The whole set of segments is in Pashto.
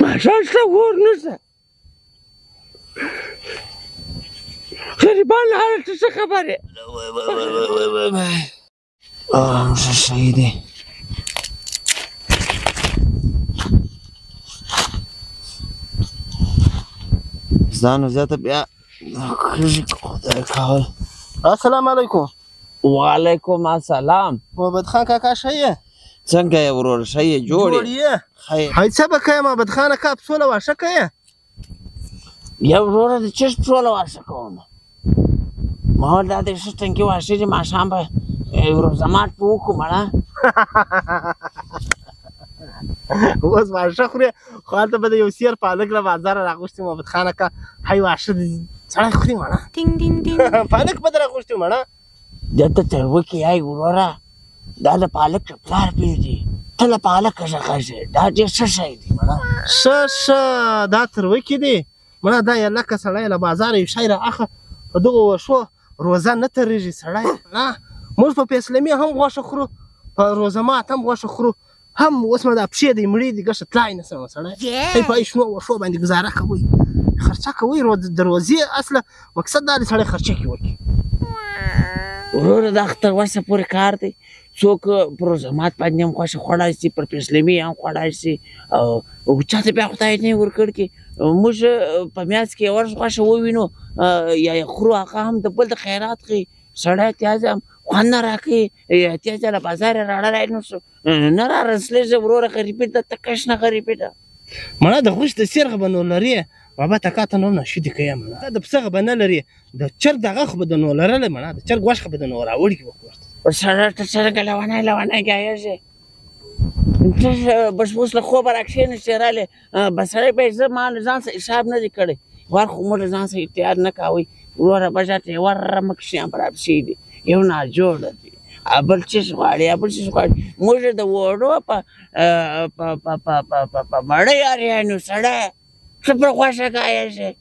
ماښام شته اور نشته غریبان له حالته څه خبرې صحیح دی ځان زیاته بیا خدای کول السلام علیکم وعلیکم السلام محمد خان کاکا ښه یې څنګه یې ورور ښه یې جوړ یې هی څه به کوې محمد خانه کا پسوله واښه کوې بیا وروره د چشم پسوله واښه کوم ما دا د ښه ټنکي واښه دي ماښام به روزمات په وکړو مړه اوس واښه خورې خو هلته به د یو سیر پالک له بازاره راغوښتي محمد خانه کا هی واښه سړی خوري مړه پالک به در راغوښتي مړه دلته تروکې یای وروره دا د پالک پلار پرېږدي ته له پالکه څخه شې دا ډېر ښه شی دی مړه ښه دا تروکې دی مړه دا یې لکه سړی له بازاره یو شی رااخه په دغو وښو روزه نه تېرېږي سړی موږ په فیصلمي هم غوښه خورو په روزه مات هم غوښه خورو هم اوس مې دا پښې دی مړې دي ګښه تلای نه سم سړی په شنو وښو باندې ګزاره کوئ خرچه کوئ د روزې اصله مقصد دا دی سړی خرچه کې وکړي وروره دا خو تر وسه پورې کار دی څوک په روزمات باندې هم غوښه خوړای شي پر فیصلمي هم خوړای شي او چاته بیا خدای نه ورکړ کې موږ په میاشت کې ورځ غوښه ووینو یا خورو هغه هم د بل د خیرات کوي سړی تیز هم خوند نه راکوي تیز له بازار یې راړلی نو نه را رسېږي وروره غریبي ده ته کش نه غریبي ده مړه د غوښ د سیرغه به نو لرې بابا تکا ته نو نشدي کوي مړه د پسغه به نه لري د چرګ دغه خو به د نو لرلی مړه د چرګ غوښ خو به د نو راوړي کې وخت سړی ته څرنګه لونی ګایږي ته بس اوس له خوبه راکښېنستې رالی بس سړی به زه ما له ځان سره حساب نه دی کړی ور خو موږ له ځان سره احتیاط نه کوئ وروره به شاته یې ور مه کښېنه برابر دی یو ناجوړه دی بل څیز غواړي بل څیز غواړي موږ د وړو په مړۍ اریانو سړی څه پر غوښه ګایږي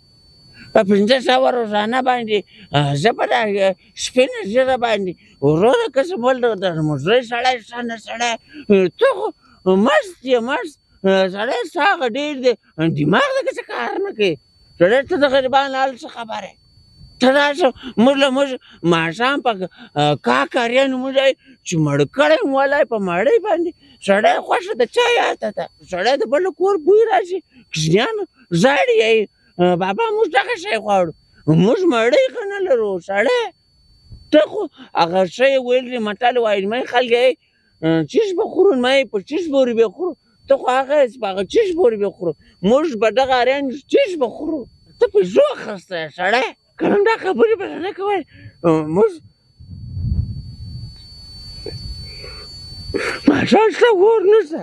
په 500 روزانه باندې زه په دا سپینه ژیره باندې وروره که څه بل د مزدورۍ سړی ښه نه سړی ته خو مست یې مست سړی ستا هغه ډېر دی دماغ دی که څه کار نه کوي سړی ته د غریبانو حال څه خبرې ته راشه موږ له موږ ماښام په کاریانو موږ چې مړ کړی م ولی په مړۍ باندې سړی خوښه د چا یاده ده سړی د بل کور بوی راشي کوچنیان زاړي بابا موږ دغه شی غواړو موږ مړۍ ښه نه لرو سړی ته خو هغه شی ویل دي متل وایي می خلک چیش بخورو می په چیش پورې بخورو ته خو هغه په هغه چیش پورې بخورو موږ به دغه اریان چیش بخورو ته په زو اخیستی یې سړی که هم دا خبرې به نه کوئ موږ ماښام شته اور نشته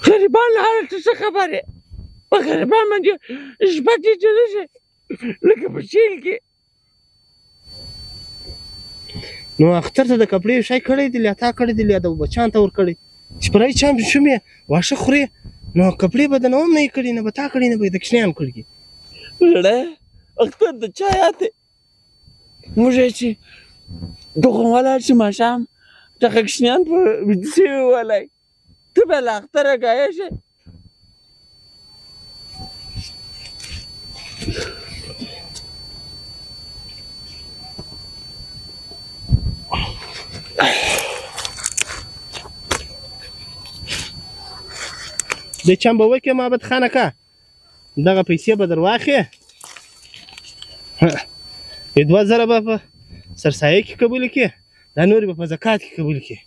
غریبان له حالته څه خبرې په غریبان باندې شپه ټیټه شي لکه په چیل کې نو اختر ته د کپړې شی کړی دی یا تا کړی دی یا د بچیانو ته ورکړی چې پرای چام شومې واښه خورې نو کپړې به د نه هم نه یې کړي نه به تا کړي نه به یې د کوچنیانو کړي زړه اختر د چا یاد دی موږ یې چې دغه ولاړ شي ماښام دغه کوچنیان په ویده شوي ولی ته به له اختره ګایږې د چمبه وکې محمد خانه کا دغه پیسې به در واخلې 2000 به په سرسایه کې قبول کړې دا نورې به په زکات کې قبول کړې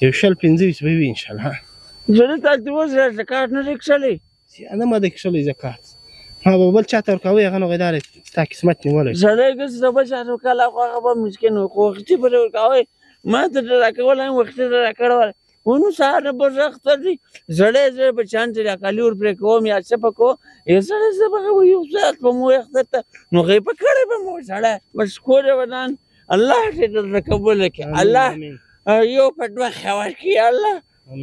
یو 25 به وي انشاءالله زړه تاسو اوس زکات نه دی کښلی نه ما دی کښلی زکات ها به بل چاته ورکوئ هغه نو غیدار ستا قسمت نیولی زړی که څه بل چاته ورکولی خو هغه به مسکین وي خو وختي به ورکوئ ما ته راکولی هم وختي ته راکړولی ونو سهار نه به زه اختر دی زړی زه بچیان چې راکالي ور پرې کوم یا څه به کوم یو سړی زه به یو ساعت به مو اختر ته نو هغې به کړی به مو سړی بس کور یې ودان الله دې درته قبوله کړي الله یو په دوه خواړ کړي الله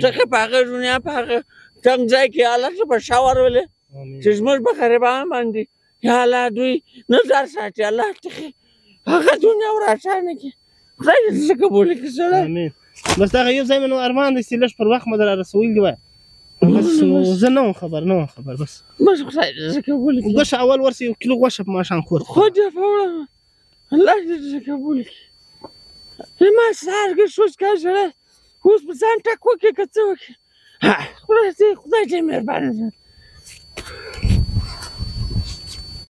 څنګه په هغه دنیا په هغه تنګ ځای کې الله څه به شا ورولې چې زموږ په غریبان باندې یا الله دوی نظر ساتي الله ته هغه دنیا ور اسانه کړي خدای دې څه قبوله کړي سړی بس دغه یو ځای مې نو ارمان دی چې لږ پر وخت مې در رسولی دی وای بس نو زه نه وم خبر بس بس خدای دې زه قبول کړي غوښه اول ورسې 1 کیلو غوښه په ماښام کور ته خو دې په وړه الله دې زه قبول کړي زما سهار کې سوچ کوي سړی اوس په ځان ټک وکړي که څه وکړي خدای دې مهربانه